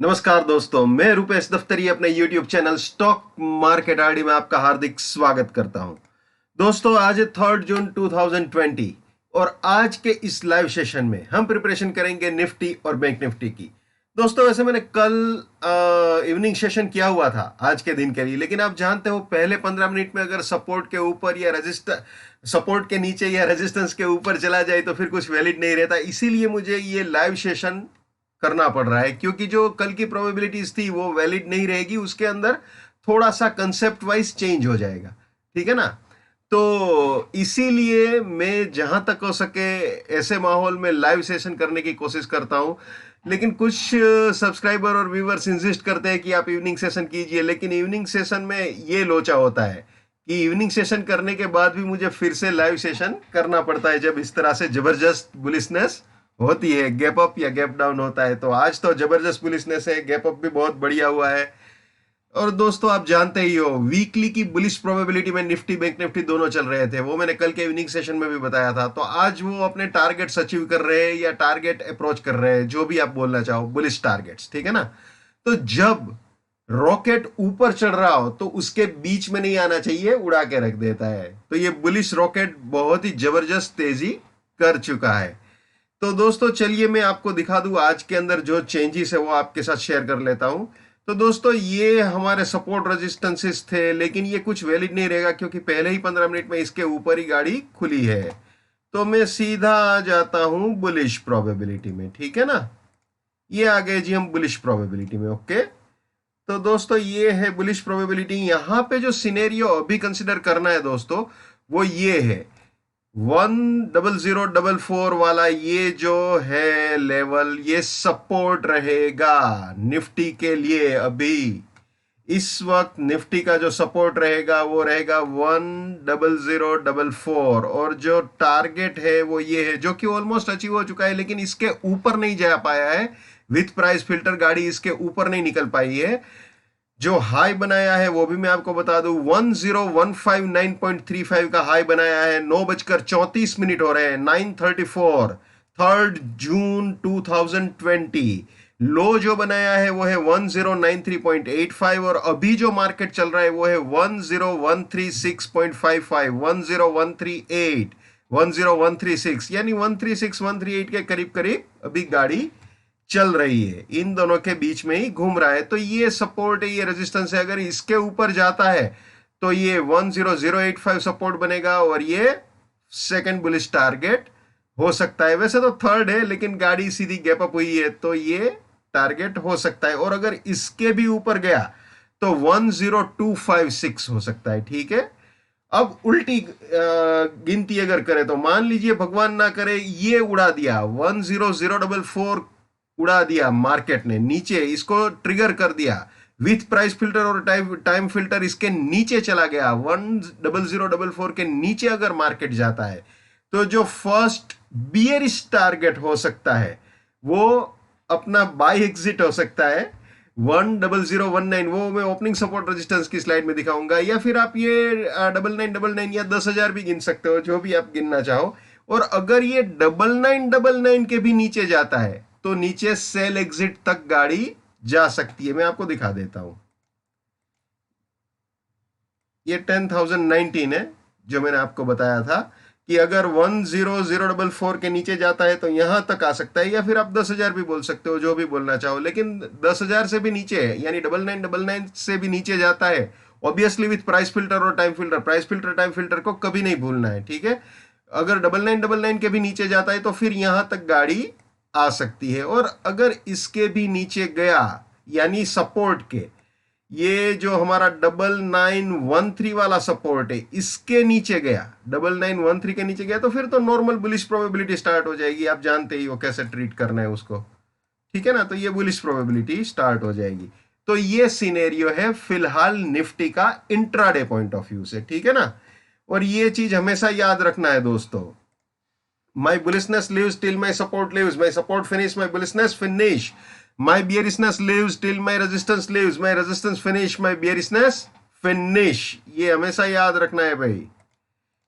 नमस्कार दोस्तों, मैं रुपेश दफ्तरी अपने YouTube channel stock market RD में आपका हार्दिक स्वागत करता हूं। दोस्तों, आज है 3 जून 2020 और आज के इस लाइव सेशन में हम प्रिपरेशन करेंगे निफ्टी और बैंक निफ्टी की। दोस्तों, वैसे मैंने कल इवनिंग सेशन किया हुआ था आज के दिन के लिए, लेकिन आप जानते हो पहले 15 मिनट में अगर सपोर्ट के ऊपर या सपोर्ट के नीचे या रेजिस्टेंस के ऊपर चला जाए तो फिर कुछ वैलिड नहीं रहता। इसीलिए मुझे ये लाइव सेशन करना पड़ रहा है, क्योंकि जो कल की प्रोबेबिलिटीज थी वो वैलिड नहीं रहेगी, उसके अंदर थोड़ा सा कंसेप्ट वाइज चेंज हो जाएगा। ठीक है ना? तो इसीलिए मैं जहां तक हो सके ऐसे माहौल में लाइव सेशन करने की कोशिश करता हूं। लेकिन कुछ सब्सक्राइबर और व्यूवर्स इंसिस्ट करते हैं कि आप इवनिंग सेशन कीजिए, लेकिन इवनिंग सेशन में ये लोचा होता है कि इवनिंग सेशन करने के बाद भी मुझे फिर से लाइव सेशन करना पड़ता है जब इस तरह से जबरदस्त बुलिशनेस होती है, गैप अप या गैप डाउन होता है। तो आज तो जबरदस्त बुलिशनेस है, गैप अप भी बहुत बढ़िया हुआ है। और दोस्तों, आप जानते ही हो वीकली की बुलिश प्रोबेबिलिटी में निफ्टी बैंक निफ्टी दोनों चल रहे थे, वो मैंने कल के इवनिंग सेशन में भी बताया था। तो आज वो अपने टारगेट्स अचीव कर रहे हैं या टारगेट अप्रोच कर रहे हैं, जो भी आप बोलना चाहो, बुलिश टारगेट्स। ठीक है ना? तो जब रॉकेट ऊपर चढ़ रहा हो तो उसके बीच में नहीं आना चाहिए, उड़ा के रख देता है। तो ये बुलिश रॉकेट बहुत ही जबरदस्त तेजी कर चुका है। तो दोस्तों, चलिए मैं आपको दिखा दूं आज के अंदर जो चेंजेस है वो आपके साथ शेयर कर लेता हूं। तो दोस्तों, ये हमारे सपोर्ट रेजिस्टेंसेस थे, लेकिन ये कुछ वैलिड नहीं रहेगा क्योंकि पहले ही 15 मिनट में इसके ऊपर ही गाड़ी खुली है। तो मैं सीधा आ जाता हूं बुलिश प्रोबेबिलिटी में। ठीक है ना? ये आ गए जी हम बुलिश प्रोबेबिलिटी में। ओके, तो दोस्तों ये है बुलिश प्रोबेबिलिटी। यहां पे जो सिनेरियो अभी कंसिडर करना है दोस्तों, वो ये है 10044 वाला। ये जो है लेवल, ये सपोर्ट रहेगा निफ्टी के लिए। अभी इस वक्त निफ्टी का जो सपोर्ट रहेगा वो रहेगा 10044, और जो टारगेट है वो ये है, जो कि ऑलमोस्ट अचीव हो चुका है, लेकिन इसके ऊपर नहीं जा पाया है। विथ प्राइस फिल्टर गाड़ी इसके ऊपर नहीं निकल पाई है। जो हाई बनाया है वो भी मैं आपको बता दूं, 10159.35 का हाई बनाया है। 9:34 हो रहे हैं, 9:34, 3 जून 2020। लो जो बनाया है वो है 1093.85, और अभी जो मार्केट चल रहा है वो है 10136.55, 10138, 10136, यानी 136 138 के करीब करीब अभी गाड़ी चल रही है। इन दोनों के बीच में ही घूम रहा है। तो ये सपोर्ट है, ये रेजिस्टेंस है। अगर इसके ऊपर जाता है तो ये 10085 सपोर्ट बनेगा, और ये सेकंड बुलिश टारगेट हो सकता है। वैसे तो थर्ड है, लेकिन गाड़ी सीधी गैप अप हुई है तो ये टारगेट हो सकता है। और अगर इसके भी ऊपर गया तो 10256 हो सकता है। ठीक है? अब उल्टी गिनती अगर करें तो मान लीजिए भगवान ना करे ये उड़ा दिया, 10044 उड़ा दिया मार्केट ने, नीचे इसको ट्रिगर कर दिया। विथ प्राइस फिल्टर और टाइम फिल्टर इसके नीचे चला गया, 10044 के नीचे अगर मार्केट जाता है तो जो फर्स्ट बियरिश टारगेट हो सकता है वो अपना बाय एग्जिट हो सकता है 10019। वो मैं ओपनिंग सपोर्ट रेजिस्टेंस की स्लाइड में दिखाऊंगा, या फिर आप ये 9999 या 10,000 भी गिन सकते हो, जो भी आप गिनना चाहो। और अगर ये 9999 के भी नीचे जाता है तो नीचे सेल एग्जिट तक गाड़ी जा सकती है। मैं आपको दिखा देता हूं, ये 10,019 है जो मैंने आपको बताया था कि अगर 10044 के नीचे जाता है तो यहां तक आ सकता है, या फिर आप 10,000 भी बोल सकते हो, जो भी बोलना चाहो। लेकिन 10,000 से भी नीचे है, यानी 9999 से भी नीचे जाता है, ऑब्वियसली विथ प्राइस फिल्टर और time filter. Price filter time filter को कभी नहीं भूलना है। ठीक है? अगर 9999 के भी नीचे जाता है तो फिर यहां तक गाड़ी आ सकती है। और अगर इसके भी नीचे गया, यानी सपोर्ट के, ये जो हमारा 9913 वाला सपोर्ट है, इसके नीचे गया, 9913 के नीचे गया, तो फिर तो नॉर्मल बुलिश प्रोबेबिलिटी स्टार्ट हो जाएगी। आप जानते ही वो कैसे ट्रीट करना है उसको। ठीक है ना? तो ये बुलिश प्रोबेबिलिटी स्टार्ट हो जाएगी। तो ये सिनेरियो है फिलहाल निफ्टी का इंट्राडे पॉइंट ऑफ व्यू से। ठीक है ना? और ये चीज हमेशा याद रखना है दोस्तों, my bullishness lives till my support lives, my support finish, my bullishness finish, my bearishness lives till my resistance lives, my resistance finish, my bearishness finish। ये हमेशा याद रखना है भाई,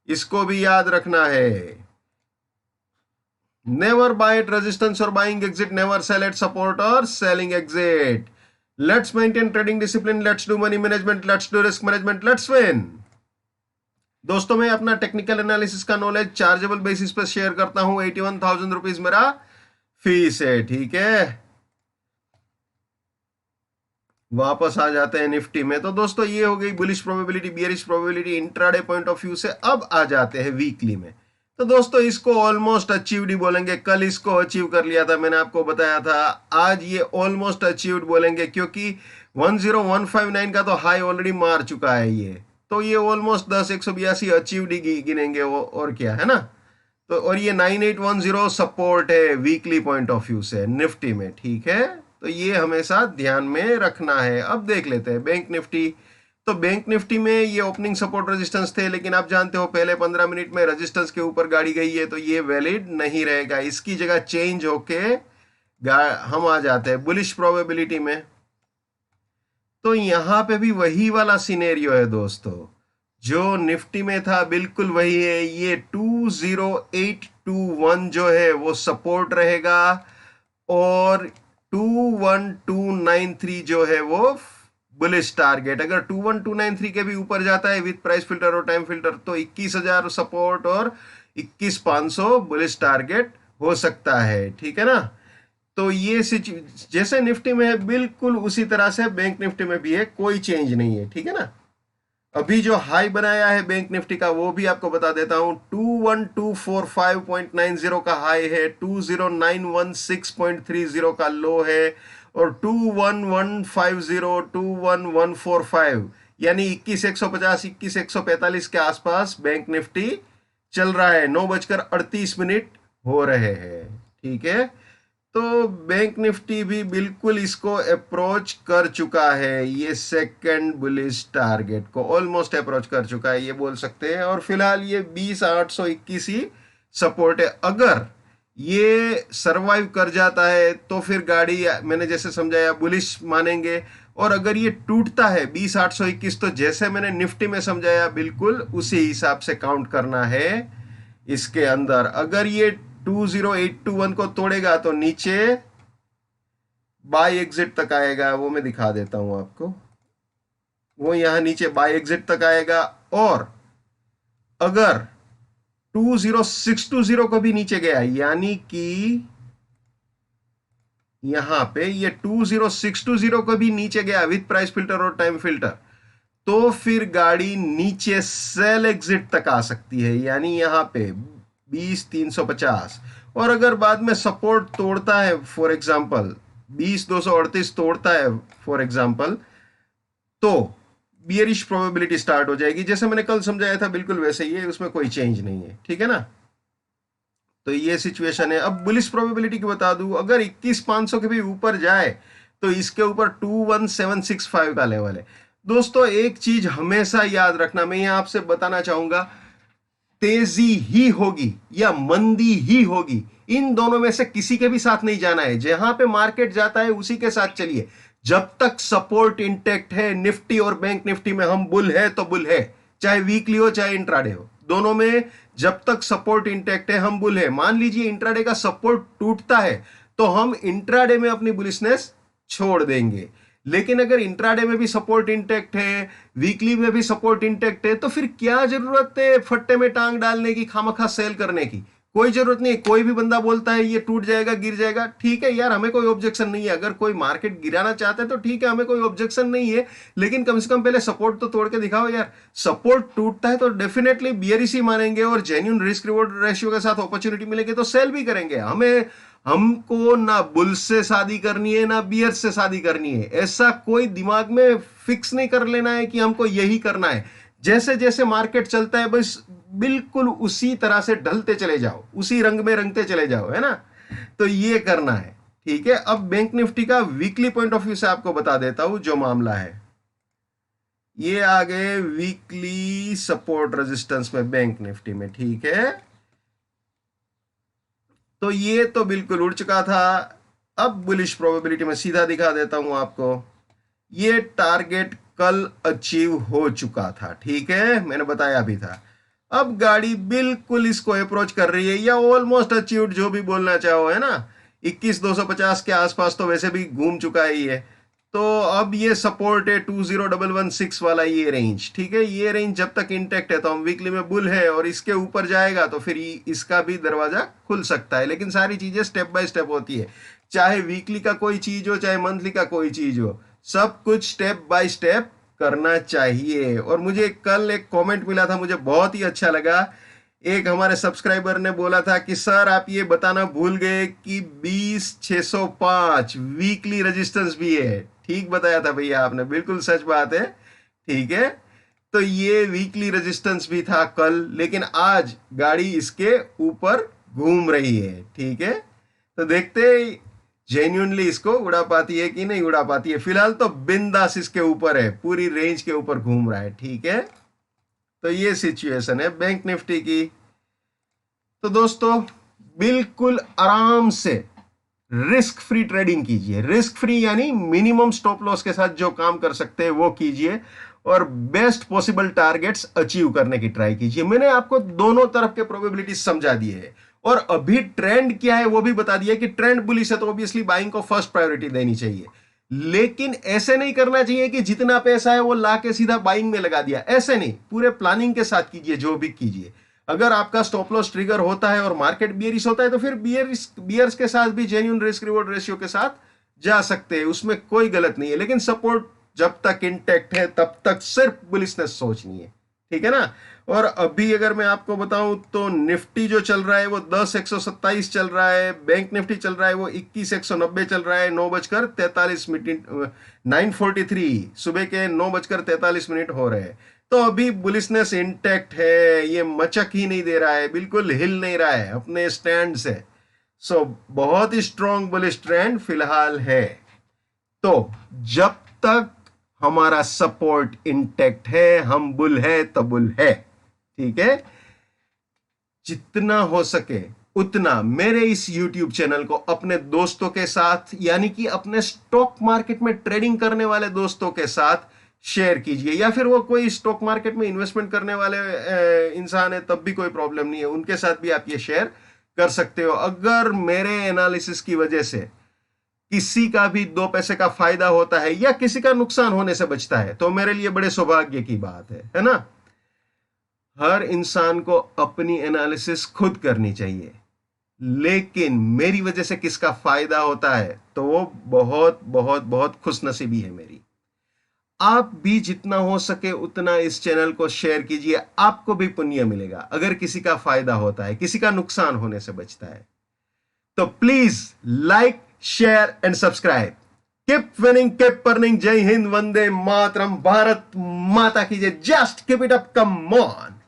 इसको भी याद रखना है। नेवर बाय एट रेजिस्टेंस और buying exit, never sell at support और selling exit. Let's maintain trading discipline, let's do money management, let's do risk management, let's win. दोस्तों मैं अपना टेक्निकल एनालिसिस का नॉलेज चार्जेबल बेसिस पर share करता हूं। 81,000 rupees मेरा फीस है, ठीक है। वापस आ जाते हैं निफ्टी में। तो दोस्तों ये हो गई bullish probability, bearish probability intraday point of view से। अब आ जाते हैं वीकली में। तो दोस्तों इसको ऑलमोस्ट अचीव्ड ही बोलेंगे। कल इसको अचीव कर लिया था, मैंने आपको बताया था। आज ये ऑलमोस्ट अचीव्ड बोलेंगे क्योंकि 10159 का तो हाई ऑलरेडी मार चुका है ये। तो ये ऑलमोस्ट 10 182 अचीव्ड ही गिनेंगे वो, और क्या है ना। तो और ये 9810 सपोर्ट है वीकली पॉइंट ऑफ व्यू से निफ्टी में, ठीक है। तो ये हमेशा ध्यान में रखना है। अब देख लेते हैं बैंक निफ्टी। तो बैंक निफ्टी में ये ओपनिंग सपोर्ट रेजिस्टेंस थे, लेकिन आप जानते हो पहले 15 मिनट में रेजिस्टेंस के ऊपर गाड़ी गई है, तो ये वैलिड नहीं रहेगा। इसकी जगह चेंज होके हम आ जाते हैं बुलिश प्रोबेबिलिटी में। तो यहां पे भी वही वाला सिनेरियो है दोस्तों, जो निफ्टी में था बिल्कुल वही है। ये 20821 जो है वो सपोर्ट रहेगा, और 21293 जो है वो बुलिश टारगेट। अगर 21293 के भी ऊपर जाता है विद प्राइस फिल्टर और टाइम फिल्टर, तो 21,000 सपोर्ट और 21,500 बुलिश टारगेट हो सकता है, ठीक है ना। तो ये जैसे निफ्टी में है बिल्कुल उसी तरह से बैंक निफ्टी में भी है, कोई चेंज नहीं है, ठीक है ना। अभी जो हाई बनाया है बैंक निफ्टी का वो भी आपको बता देता हूं। 21245.90 का हाई है, 20916.30 का लो है, और 21150 21145 यानी 21,150 21,145 के आसपास बैंक निफ्टी चल रहा है। 9:38 हो रहे हैं, ठीक है। तो बैंक निफ्टी भी बिल्कुल इसको अप्रोच कर चुका है, ये सेकंड बुलिश टारगेट को ऑलमोस्ट अप्रोच कर चुका है, ये बोल सकते हैं। और फिलहाल ये 20,821 ही सपोर्ट है। अगर ये सरवाइव कर जाता है तो फिर गाड़ी मैंने जैसे समझाया बुलिश मानेंगे। और अगर ये टूटता है 20,821, तो जैसे मैंने निफ्टी में समझाया बिल्कुल उसी हिसाब से काउंट करना है इसके अंदर। अगर ये 20821 को तोड़ेगा तो नीचे बाय एग्जिट तक आएगा, वो मैं दिखा देता हूं आपको। वो यहां नीचे बाय एग्जिट तक आएगा। और अगर 20620 को भी नीचे गया, यानी कि यहां पे ये 20620 को भी नीचे गया विथ प्राइस फिल्टर और टाइम फिल्टर, तो फिर गाड़ी नीचे सेल एग्जिट तक आ सकती है, यानी यहां पे 20,350। और अगर बाद में सपोर्ट तोड़ता है, फॉर एग्जांपल 20,238 तोड़ता है फॉर एग्जांपल, तो बियरिश प्रोबेबिलिटी स्टार्ट हो जाएगी। जैसे मैंने कल समझाया था बिल्कुल वैसे ही है, उसमें कोई चेंज नहीं है, ठीक है ना। तो ये सिचुएशन है। अब बुलिश प्रोबेबिलिटी की बता दूं, अगर 21,500 के भी ऊपर जाए तो इसके ऊपर 21765 का लेवल है। दोस्तों एक चीज हमेशा याद रखना, मैं यहां आपसे बताना चाहूंगा, तेजी ही होगी या मंदी ही होगी, इन दोनों में से किसी के भी साथ नहीं जाना है। जहां पे मार्केट जाता है उसी के साथ चलिए। जब तक सपोर्ट इंटेक्ट है निफ्टी और बैंक निफ्टी में, हम बुल है तो बुल है, चाहे वीकली हो चाहे इंट्राडे हो, दोनों में जब तक सपोर्ट इंटेक्ट है हम बुल है। मान लीजिए इंट्राडे का सपोर्ट टूटता है तो हम इंट्राडे में अपनी बुलिशनेस छोड़ देंगे। लेकिन अगर इंट्राडे में भी सपोर्ट इंटेक्ट है, वीकली में भी सपोर्ट इंटेक्ट है, तो फिर क्या जरूरत है फट्टे में टांग डालने की, खामखा सेल करने की? कोई जरूरत नहीं है। कोई भी बंदा बोलता है ये टूट जाएगा गिर जाएगा, ठीक है यार, हमें कोई ऑब्जेक्शन नहीं है। अगर कोई मार्केट गिराना चाहता है तो ठीक है, हमें कोई ऑब्जेक्शन नहीं है, लेकिन कम से कम पहले सपोर्ट तो तोड़ के दिखाओ यार। सपोर्ट टूटता है तो डेफिनेटली बियरिश ही मानेंगे, और जेन्युइन रिस्क रिवॉर्ड रेशियो के साथ अपॉर्चुनिटी मिलेगी तो सेल भी करेंगे। हमको ना बुल से शादी करनी है ना बियर से शादी करनी है, ऐसा कोई दिमाग में फिक्स नहीं कर लेना है कि हमको यही करना है। जैसे जैसे मार्केट चलता है बस बिल्कुल उसी तरह से ढलते चले जाओ, उसी रंग में रंगते चले जाओ, है ना। तो ये करना है, ठीक है। अब बैंक निफ्टी का वीकली पॉइंट ऑफ व्यू से आपको बता देता हूं जो मामला है। ये आ गए वीकली सपोर्ट रेजिस्टेंस में बैंक निफ्टी में, ठीक है। तो ये तो बिल्कुल उड़ चुका था। अब बुलिश प्रोबेबिलिटी में सीधा दिखा देता हूं आपको। ये टारगेट कल अचीव हो चुका था, ठीक है, मैंने बताया भी था। अब गाड़ी बिल्कुल इसको अप्रोच कर रही है, या ऑलमोस्ट अचीव्ड, जो भी बोलना चाहो, है ना। 21,250 के आसपास तो वैसे भी घूम चुका है ये। तो अब ये सपोर्ट है 20,116 वाला ये रेंज, ठीक है। ये रेंज जब तक इंटेक्ट है तो हम वीकली में बुल है, और इसके ऊपर जाएगा तो फिर इसका भी दरवाजा खुल सकता है। लेकिन सारी चीजें स्टेप बाय स्टेप होती है, चाहे वीकली का कोई चीज हो चाहे मंथली का कोई चीज हो, सब कुछ स्टेप बाय स्टेप करना चाहिए। और मुझे कल एक कमेंट मिला था, मुझे बहुत ही अच्छा लगा। एक हमारे सब्सक्राइबर ने बोला था कि सर आप ये बताना भूल गए कि 20,605 वीकली रेजिस्टेंस भी है। ठीक बताया था भैया आपने, बिल्कुल सच बात है, ठीक है। तो ये वीकली रेजिस्टेंस भी था कल, लेकिन आज गाड़ी इसके ऊपर घूम रही है, ठीक है। तो देखते जेन्युइनली इसको उड़ा पाती है कि नहीं उड़ा पाती है। फिलहाल तो बिंदास इसके ऊपर है, पूरी रेंज के ऊपर घूम रहा है, ठीक है। तो ये सिचुएशन है बैंक निफ्टी की। तो दोस्तों बिल्कुल आराम से रिस्क फ्री ट्रेडिंग कीजिए। रिस्क फ्री यानी मिनिमम स्टॉप लॉस के साथ जो काम कर सकते हैं वो कीजिए, और बेस्ट पॉसिबल टारगेट्स अचीव करने की ट्राई कीजिए। मैंने आपको दोनों तरफ के प्रोबेबिलिटी समझा दिए है, और अभी ट्रेंड क्या है वो भी बता दिया कि ट्रेंड बुलिश है तो ऑब्वियसली बाइंग को फर्स्ट प्रायोरिटी देनी चाहिए। लेकिन ऐसे नहीं करना चाहिए कि जितना पैसा है वो लाके सीधा बाइंग में लगा दिया, ऐसे नहीं। पूरे प्लानिंग के साथ कीजिए जो भी कीजिए। अगर आपका स्टॉप लॉस ट्रिगर होता है और मार्केट बियरिश होता है तो फिर बियर्स के साथ भी जेन्युइन रिस्क रिवॉर्ड रेशियो के साथ जा सकते हैं, उसमें कोई गलत नहीं है। लेकिन सपोर्ट जब तक इंटैक्ट है तब तक सिर्फ बुलिशनेस सोचनी है, ठीक है ना। और अभी अगर मैं आपको बताऊं तो निफ्टी जो चल रहा है वो 10,127 चल रहा है, बैंक निफ्टी चल रहा है वो 21,190 चल रहा है। 9:43 9:43 सुबह के 9:43 हो रहे हैं। तो अभी बुलिशनेस इंटैक्ट है, ये मचक ही नहीं दे रहा है, बिल्कुल हिल नहीं रहा है अपने स्टैंड से। सो बहुत ही स्ट्रॉन्ग बुलिश ट्रेंड फिलहाल है। तो जब तक हमारा सपोर्ट इंटैक्ट है, हम बुल है तो बुल है, ठीक है। जितना हो सके उतना मेरे इस YouTube चैनल को अपने दोस्तों के साथ, यानी कि अपने स्टॉक मार्केट में ट्रेडिंग करने वाले दोस्तों के साथ शेयर कीजिए, या फिर वो कोई स्टॉक मार्केट में इन्वेस्टमेंट करने वाले इंसान है तब भी कोई प्रॉब्लम नहीं है, उनके साथ भी आप ये शेयर कर सकते हो। अगर मेरे एनालिसिस की वजह से किसी का भी 2 पैसे का फायदा होता है या किसी का नुकसान होने से बचता है तो मेरे लिए बड़े सौभाग्य की बात है ना। हर इंसान को अपनी एनालिसिस खुद करनी चाहिए, लेकिन मेरी वजह से किसका फायदा होता है तो वो बहुत बहुत बहुत खुशनसीबी है मेरी। आप भी जितना हो सके उतना इस चैनल को शेयर कीजिए, आपको भी पुण्य मिलेगा अगर किसी का फायदा होता है, किसी का नुकसान होने से बचता है। तो please like, share and subscribe. Keep winning, keep earning. जय हिंद, वंदे मातरम, भारत माता की जय। Just keep it up, come on.